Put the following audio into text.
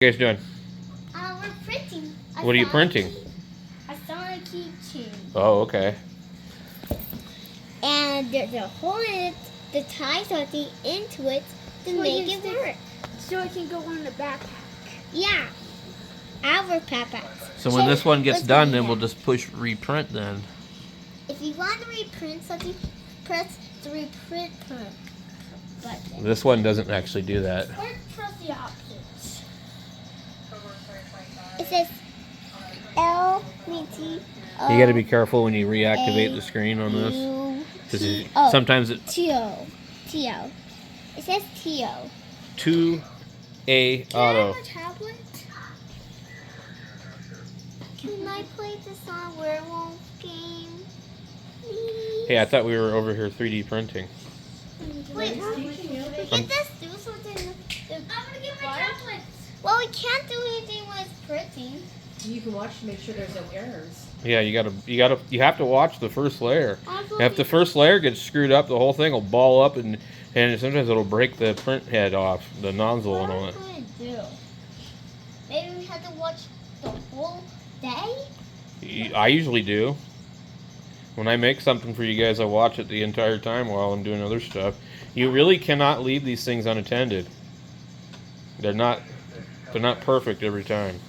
You guys doing? We're printing. What are you printing? A Sonic keychain. Oh, okay. And there's a hole in it to tie something into it to make it work. So it can go on the backpack. Yeah. Our backpacks. So when this one gets done, then we'll just push reprint then. If you want to reprint something, press the reprint button. This one doesn't actually do that. Or press the options. It says L, T, O. You got to be careful when you reactivate the screen on this. Because sometimes it... T-O. T-O. It says T-O. Toauto. Can I have a tablet? Can I play this on werewolf game? Please? Hey, I thought we were over here 3D printing. Wait, can this do something? I'm gonna get my tablet. Well, we can't do anything when it's printing. You can watch to make sure there's no errors. Yeah, you have to watch the first layer. If the first layer gets screwed up, the whole thing will ball up and sometimes it'll break the print head off, the nozzle and all that. What are we gonna do? Maybe we have to watch the whole day? I usually do. When I make something for you guys, I watch it the entire time while I'm doing other stuff. You really cannot leave these things unattended. They're not perfect every time.